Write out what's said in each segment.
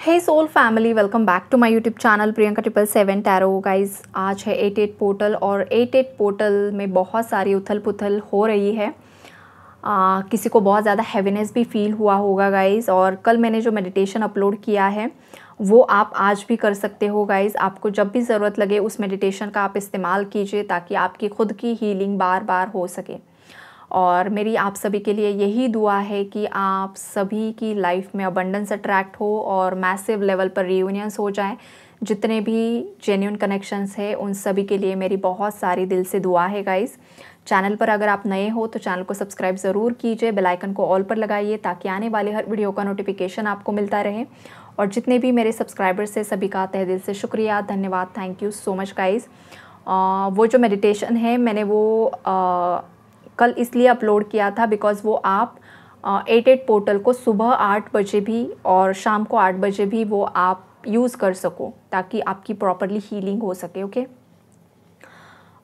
Hey soul family, welcome back to my YouTube channel Priyanka 777 tarot. Guys आज है 88 portal और 88 portal में बहुत सारी उथल पुथल हो रही है। किसी को बहुत ज़्यादा हैवीनेस भी फील हुआ होगा गाइज। और कल मैंने जो मेडिटेशन अपलोड किया है वो आप आज भी कर सकते हो गाइज। आपको जब भी ज़रूरत लगे उस मेडिटेशन का आप इस्तेमाल कीजिए ताकि आपकी खुद की हीलिंग बार बार हो सके। और मेरी आप सभी के लिए यही दुआ है कि आप सभी की लाइफ में अबंडेंस अट्रैक्ट हो और मैसिव लेवल पर रियूनियंस हो जाए। जितने भी जेन्युइन कनेक्शंस है उन सभी के लिए मेरी बहुत सारी दिल से दुआ है गाइस। चैनल पर अगर आप नए हो तो चैनल को सब्सक्राइब ज़रूर कीजिए, बेल आइकन को ऑल पर लगाइए ताकि आने वाले हर वीडियो का नोटिफिकेशन आपको मिलता रहे। और जितने भी मेरे सब्सक्राइबर्स हैं सभी का तहे दिल से शुक्रिया, धन्यवाद, thank you so much guys. वो जो मेडिटेशन है मैंने वो कल इसलिए अपलोड किया था बिकॉज़ वो आप 88 पोर्टल को सुबह 8 बजे भी और शाम को 8 बजे भी वो आप यूज़ कर सको ताकि आपकी प्रॉपरली हीलिंग हो सके। ओके।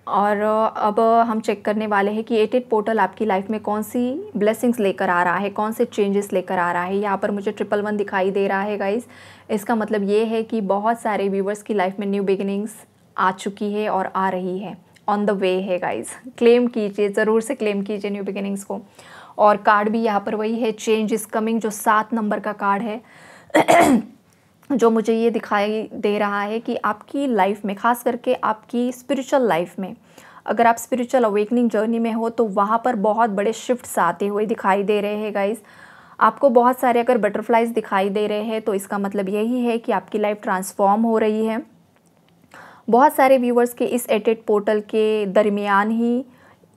और अब हम चेक करने वाले हैं कि 88 पोर्टल आपकी लाइफ में कौन सी ब्लेसिंग्स लेकर आ रहा है, कौन से चेंजेस लेकर आ रहा है। यहाँ पर मुझे 111 दिखाई दे रहा है गाइस। इसका मतलब ये है कि बहुत सारे व्यूवर्स की लाइफ में न्यू बिगिनिंग्स आ चुकी है और आ रही है, ऑन द वे है गाइस। क्लेम कीजिए, ज़रूर से क्लेम कीजिए न्यू बिगिनिंग्स को। और कार्ड भी यहाँ पर वही है, चेंज इज़ कमिंग, जो 7 नंबर का कार्ड है जो मुझे ये दिखाई दे रहा है कि आपकी लाइफ में, ख़ास करके आपकी स्पिरिचुअल लाइफ में, अगर आप स्पिरिचुअल अवेकनिंग जर्नी में हो तो वहाँ पर बहुत बड़े शिफ्ट्स आते हुए दिखाई दे रहे हैं गाइस। आपको बहुत सारे अगर बटरफ्लाइज दिखाई दे रहे हैं तो इसका मतलब यही है कि आपकी लाइफ ट्रांसफॉर्म हो रही है। बहुत सारे व्यूवर्स के इस 88 पोर्टल के दरमियान ही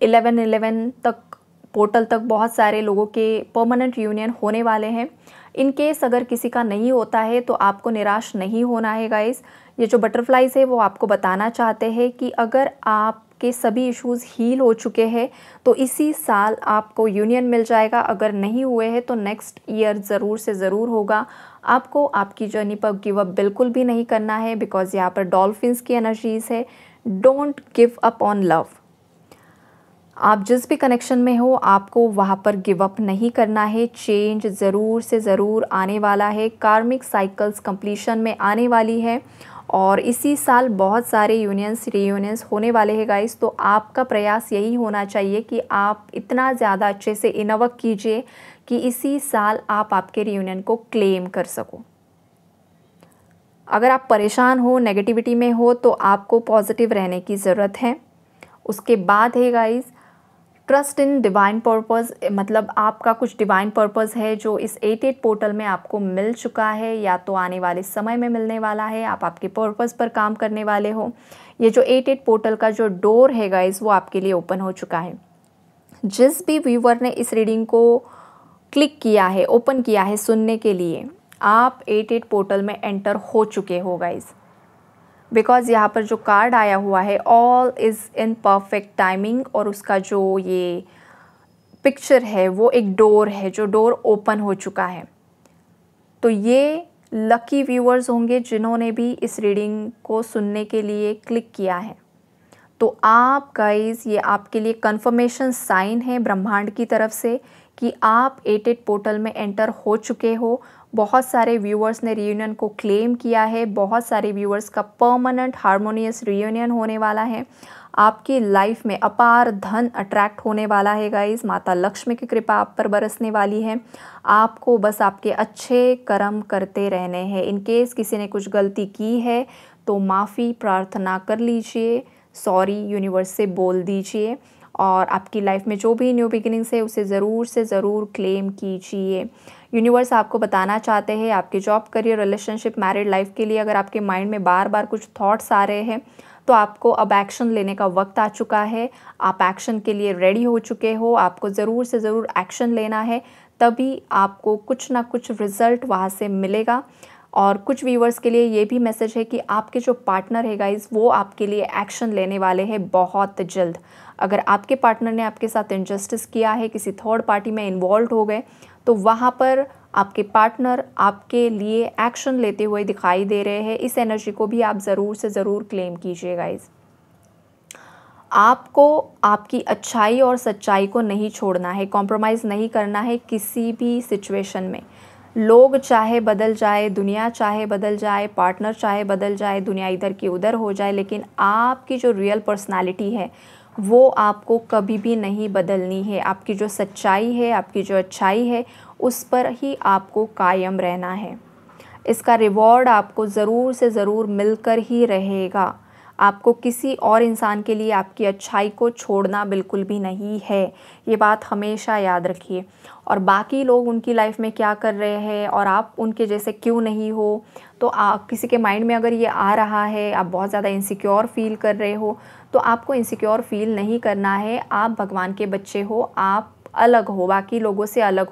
11-11 तक पोर्टल तक बहुत सारे लोगों के परमानेंट यूनियन होने वाले हैं। इन केस अगर किसी का नहीं होता है तो आपको निराश नहीं होना है गाइस। ये जो बटरफ्लाइज है वो आपको बताना चाहते हैं कि अगर आपके सभी इश्यूज़ हील हो चुके हैं तो इसी साल आपको यूनियन मिल जाएगा। अगर नहीं हुए हैं तो नेक्स्ट ईयर ज़रूर से ज़रूर होगा। आपको आपकी जर्नी पर गिव अप बिल्कुल भी नहीं करना है बिकॉज़ यहाँ पर डॉल्फिन्स की एनर्जीज़ है। Don't give up on love. आप जिस भी कनेक्शन में हो आपको वहाँ पर गिव अप नहीं करना है। चेंज ज़रूर से ज़रूर आने वाला है। कार्मिक साइकिल्स कंप्लीशन में आने वाली है और इसी साल बहुत सारे यूनियंस रीयूनियंस होने वाले हैं गाइस। तो आपका प्रयास यही होना चाहिए कि आप इतना ज़्यादा अच्छे से इनवर्क कीजिए कि इसी साल आप आपके रीयूनियन को क्लेम कर सको। अगर आप परेशान हो, नेगेटिविटी में हो तो आपको पॉजिटिव रहने की ज़रूरत है। उसके बाद है guys trust in divine purpose, मतलब आपका कुछ डिवाइन पर्पस है जो इस 88 पोर्टल में आपको मिल चुका है या तो आने वाले समय में मिलने वाला है। आप आपके पर्पस पर काम करने वाले हो। ये जो 88 पोर्टल का जो डोर है गाइस वो आपके लिए ओपन हो चुका है। जिस भी व्यूवर ने इस रीडिंग को क्लिक किया है, ओपन किया है सुनने के लिए, आप 88 पोर्टल में एंटर हो चुके हो गाइस। बिकॉज़ यहाँ पर जो कार्ड आया हुआ है all is in perfect timing और उसका जो ये पिक्चर है वो एक डोर है, जो डोर ओपन हो चुका है। तो ये लकी व्यूअर्स होंगे जिन्होंने भी इस रीडिंग को सुनने के लिए क्लिक किया है। तो आप गाइस, ये आपके लिए कंफर्मेशन साइन है ब्रह्मांड की तरफ से कि आप 88 पोर्टल में एंटर हो चुके हो। बहुत सारे व्यूअर्स ने रियूनियन को क्लेम किया है। बहुत सारे व्यूअर्स का परमानेंट हार्मोनियस रियूनियन होने वाला है। आपकी लाइफ में अपार धन अट्रैक्ट होने वाला है गाइस। माता लक्ष्मी की कृपा आप पर बरसने वाली है। आपको बस आपके अच्छे कर्म करते रहने हैं। इन केस किसी ने कुछ गलती की है तो माफ़ी प्रार्थना कर लीजिए, सॉरी यूनिवर्स से बोल दीजिए और आपकी लाइफ में जो भी न्यू बिगिनिंग्स है उसे ज़रूर से ज़रूर क्लेम कीजिए। यूनिवर्स आपको बताना चाहते हैं आपके job, career, relationship, married life के लिए अगर आपके माइंड में बार बार कुछ थॉट्स आ रहे हैं तो आपको अब एक्शन लेने का वक्त आ चुका है। आप एक्शन के लिए रेडी हो चुके हो। आपको ज़रूर से ज़रूर एक्शन लेना है, तभी आपको कुछ ना कुछ रिज़ल्ट वहाँ से मिलेगा। और कुछ व्यूवर्स के लिए ये भी मैसेज है कि आपके जो पार्टनर है गाइस वो आपके लिए एक्शन लेने वाले हैं बहुत जल्द। अगर आपके पार्टनर ने आपके साथ इनजस्टिस किया है, किसी थर्ड पार्टी में इन्वॉल्व हो गए, तो वहाँ पर आपके पार्टनर आपके लिए एक्शन लेते हुए दिखाई दे रहे हैं। इस एनर्जी को भी आप ज़रूर से ज़रूर क्लेम कीजिए गाइस। आपको आपकी अच्छाई और सच्चाई को नहीं छोड़ना है, कॉम्प्रोमाइज़ नहीं करना है किसी भी सिचुएशन में। लोग चाहे बदल जाए, दुनिया चाहे बदल जाए, पार्टनर चाहे बदल जाए, दुनिया इधर की उधर हो जाए, लेकिन आपकी जो रियल पर्सनालिटी है वो आपको कभी भी नहीं बदलनी है। आपकी जो सच्चाई है, आपकी जो अच्छाई है, उस पर ही आपको कायम रहना है। इसका रिवॉर्ड आपको ज़रूर से ज़रूर मिलकर ही रहेगा। आपको किसी और इंसान के लिए आपकी अच्छाई को छोड़ना बिल्कुल भी नहीं है, ये बात हमेशा याद रखिए। और बाकी लोग उनकी लाइफ में क्या कर रहे हैं और आप उनके जैसे क्यों नहीं हो, तो किसी के माइंड में अगर ये आ रहा है, आप बहुत ज़्यादा इनसिक्योर फील कर रहे हो, तो आपको इनसिक्योर फील नहीं करना है। आप भगवान के बच्चे हो, आप अलग हो, बाकी लोगों से अलग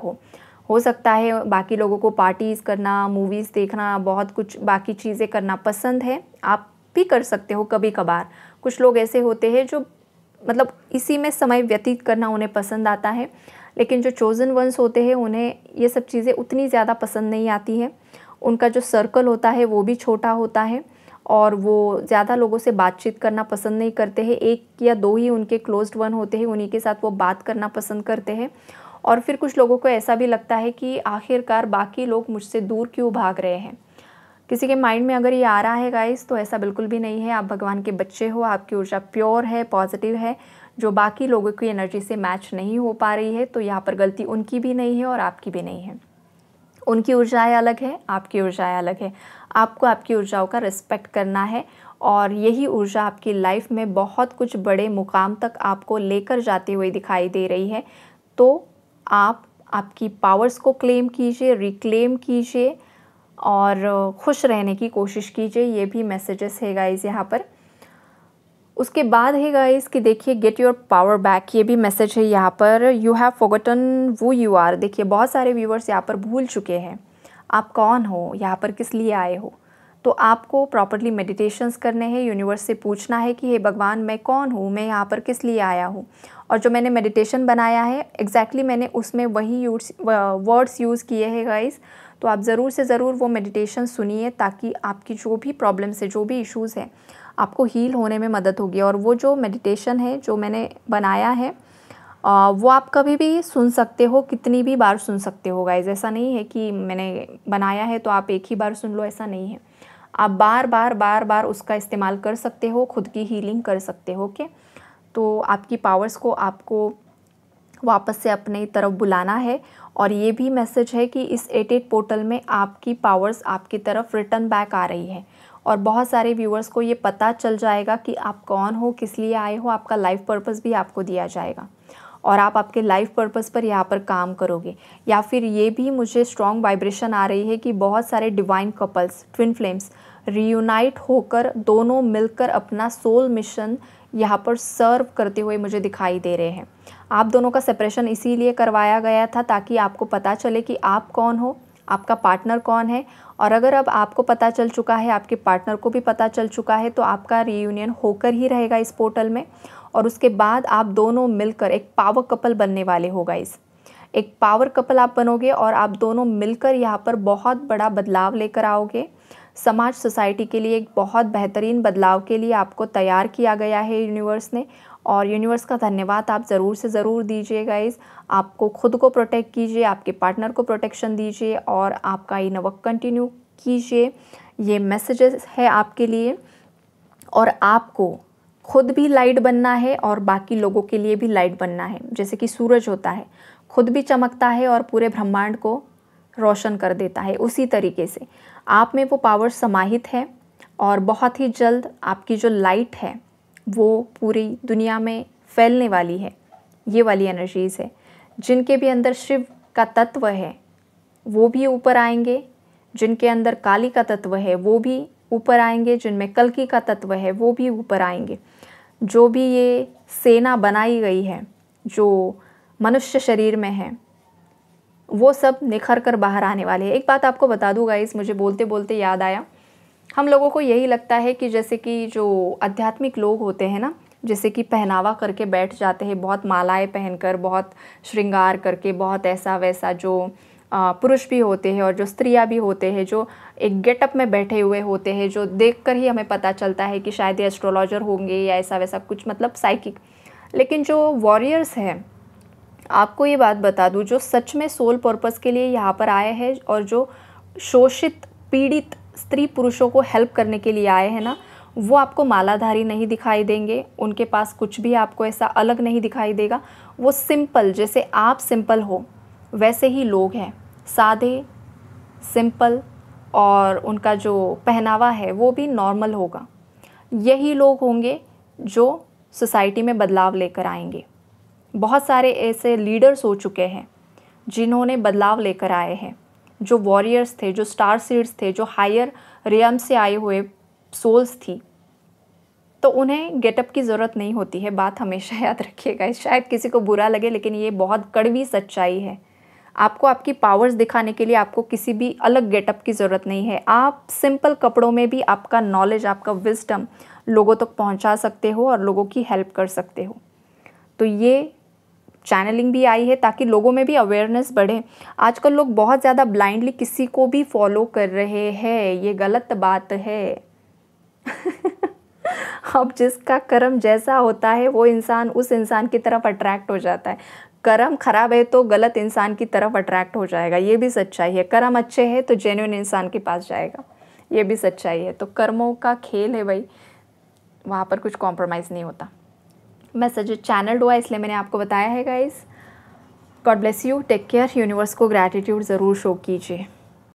हो सकता है बाकी लोगों को पार्टीज़ करना, मूवीज़ देखना, बहुत कुछ बाकी चीज़ें करना पसंद है, आप भी कर सकते हो कभी कभार। कुछ लोग ऐसे होते हैं जो मतलब इसी में समय व्यतीत करना उन्हें पसंद आता है, लेकिन जो चोज़न वंस होते हैं उन्हें ये सब चीज़ें उतनी ज़्यादा पसंद नहीं आती हैं। उनका जो सर्कल होता है वो भी छोटा होता है और वो ज़्यादा लोगों से बातचीत करना पसंद नहीं करते हैं। 1 या 2 ही उनके क्लोज्ड वन होते हैं, उन्हीं के साथ वो बात करना पसंद करते हैं। और फिर कुछ लोगों को ऐसा भी लगता है कि आखिरकार बाकी लोग मुझसे दूर क्यों भाग रहे हैं। किसी के माइंड में अगर ये आ रहा है गाइस, तो ऐसा बिल्कुल भी नहीं है। आप भगवान के बच्चे हो, आपकी ऊर्जा प्योर है, पॉजिटिव है, जो बाकी लोगों की एनर्जी से मैच नहीं हो पा रही है, तो यहाँ पर गलती उनकी भी नहीं है और आपकी भी नहीं है। उनकी ऊर्जाएं अलग है, आपकी ऊर्जाएं अलग है। आपको आपकी ऊर्जाओं का रिस्पेक्ट करना है और यही ऊर्जा आपकी लाइफ में बहुत कुछ बड़े मुकाम तक आपको लेकर जाते हुए दिखाई दे रही है। तो आप आपकी पावर्स को क्लेम कीजिए, रिक्लेम कीजिए और खुश रहने की कोशिश कीजिए। ये भी मैसेजेस है गाइस यहाँ पर। उसके बाद है गाइस कि देखिए गेट योर पावर बैक, ये भी मैसेज है यहाँ पर। You have forgotten who you are. देखिए बहुत सारे व्यूअर्स यहाँ पर भूल चुके हैं आप कौन हो, यहाँ पर किस लिए आए हो। तो आपको प्रॉपर्ली मेडिटेशंस करने हैं, यूनिवर्स से पूछना है कि हे भगवान मैं कौन हूँ, मैं यहाँ पर किस लिए आया हूँ। और जो मैंने मेडिटेशन बनाया है एग्जैक्टली मैंने उसमें वही वर्ड्स यूज़ किए हैं गाइस। तो आप ज़रूर से ज़रूर वो मेडिटेशन सुनिए ताकि आपकी जो भी प्रॉब्लम्स है, जो भी इश्यूज़ है, आपको हील होने में मदद होगी। और वो जो मेडिटेशन है जो मैंने बनाया है वो आप कभी भी सुन सकते हो, कितनी भी बार सुन सकते हो गाइस। ऐसा नहीं है कि मैंने बनाया है तो आप एक ही बार सुन लो, ऐसा नहीं है। आप बार बार उसका इस्तेमाल कर सकते हो, खुद की हीलिंग कर सकते हो। ओके, तो आपकी पावर्स को आपको वापस से अपनी तरफ बुलाना है। और ये भी मैसेज है कि इस 88 पोर्टल में आपकी पावर्स आपकी तरफ रिटर्न बैक आ रही है। और बहुत सारे व्यूअर्स को ये पता चल जाएगा कि आप कौन हो, किस लिए आए हो, आपका लाइफ पर्पस भी आपको दिया जाएगा और आप आपके लाइफ पर्पस पर यहाँ पर काम करोगे। या फिर ये भी मुझे स्ट्रॉन्ग वाइब्रेशन आ रही है कि बहुत सारे divine couples, twin flames reunite होकर दोनों मिलकर अपना सोल मिशन यहाँ पर सर्व करते हुए मुझे दिखाई दे रहे हैं। आप दोनों का सेपरेशन इसीलिए करवाया गया था ताकि आपको पता चले कि आप कौन हो, आपका पार्टनर कौन है। और अगर अब आपको पता चल चुका है, आपके पार्टनर को भी पता चल चुका है, तो आपका रीयूनियन होकर ही रहेगा इस पोर्टल में। और उसके बाद आप दोनों मिलकर एक पावर कपल बनने वाले हो गाइस। एक पावर कपल आप बनोगे और आप दोनों मिलकर यहाँ पर बहुत बड़ा बदलाव लेकर आओगे। समाज, सोसाइटी के लिए एक बहुत बेहतरीन बदलाव के लिए आपको तैयार किया गया है यूनिवर्स ने। और यूनिवर्स का धन्यवाद आप ज़रूर से ज़रूर दीजिए गाइस। आपको खुद को प्रोटेक्ट कीजिए, आपके पार्टनर को प्रोटेक्शन दीजिए और आपका इनर वर्क कंटिन्यू कीजिए। ये मैसेजेस है आपके लिए। और आपको खुद भी लाइट बनना है और बाकी लोगों के लिए भी लाइट बनना है। जैसे कि सूरज होता है, खुद भी चमकता है और पूरे ब्रह्मांड को रोशन कर देता है, उसी तरीके से आप में वो पावर समाहित है। और बहुत ही जल्द आपकी जो लाइट है वो पूरी दुनिया में फैलने वाली है। ये वाली एनर्जीज़ है। जिनके भी अंदर शिव का तत्व है वो भी ऊपर आएंगे, जिनके अंदर काली का तत्व है वो भी ऊपर आएंगे, जिनमें कल्कि का तत्व है वो भी ऊपर आएंगे। जो भी ये सेना बनाई गई है जो मनुष्य शरीर में है, वो सब निखर कर बाहर आने वाले हैं। एक बात आपको बता दूँ गाइस, मुझे बोलते बोलते याद आया। हम लोगों को यही लगता है कि जैसे कि जो आध्यात्मिक लोग होते हैं ना, जैसे कि पहनावा करके बैठ जाते हैं, बहुत मालाएं पहनकर, बहुत श्रृंगार करके, बहुत ऐसा वैसा, जो पुरुष भी होते हैं और जो स्त्रियां भी होते हैं, जो एक गेटअप में बैठे हुए होते हैं, जो देखकर ही हमें पता चलता है कि शायद ये एस्ट्रोलॉजर होंगे या ऐसा वैसा कुछ, मतलब साइकिक। लेकिन जो वॉरियर्स हैं, आपको ये बात बता दूँ, जो सच में सोल पर्पस के लिए यहाँ पर आए हैं और जो शोषित पीड़ित स्त्री पुरुषों को हेल्प करने के लिए आए हैं ना, वो आपको मालाधारी नहीं दिखाई देंगे, उनके पास कुछ भी आपको ऐसा अलग नहीं दिखाई देगा। वो सिंपल, जैसे आप सिंपल हो वैसे ही लोग हैं, सादे सिंपल, और उनका जो पहनावा है वो भी नॉर्मल होगा। यही लोग होंगे जो सोसाइटी में बदलाव लेकर आएंगे। बहुत सारे ऐसे लीडर्स हो चुके हैं जिन्होंने बदलाव लेकर आए हैं, जो वॉरियर्स थे, जो स्टार सीड्स थे, जो हायर रियम से आए हुए सोल्स थी। तो उन्हें गेटअप की ज़रूरत नहीं होती है, बात हमेशा याद रखिएगा। शायद किसी को बुरा लगे लेकिन ये बहुत कड़वी सच्चाई है। आपको आपकी पावर्स दिखाने के लिए आपको किसी भी अलग गेटअप की ज़रूरत नहीं है। आप सिंपल कपड़ों में भी आपका नॉलेज, आपका विजडम लोगों तक पहुंचा सकते हो और लोगों की हेल्प कर सकते हो। तो ये चैनलिंग भी आई है ताकि लोगों में भी अवेयरनेस बढ़े। आजकल लोग बहुत ज़्यादा ब्लाइंडली किसी को भी फॉलो कर रहे हैं, ये गलत बात है। अब जिसका कर्म जैसा होता है वो इंसान उस इंसान की तरफ अट्रैक्ट हो जाता है। कर्म खराब है तो गलत इंसान की तरफ अट्रैक्ट हो जाएगा, ये भी सच्चाई है। कर्म अच्छे है तो जेन्युइन इंसान के पास जाएगा, ये भी सच्चाई है। तो कर्मों का खेल है भाई, वहाँ पर कुछ कॉम्प्रोमाइज़ नहीं होता। मैं सजेस्ट चैनल हुआ इसलिए मैंने आपको बताया है guys. God bless you, take care. Universe को ग्रैटिट्यूड ज़रूर शो कीजिए।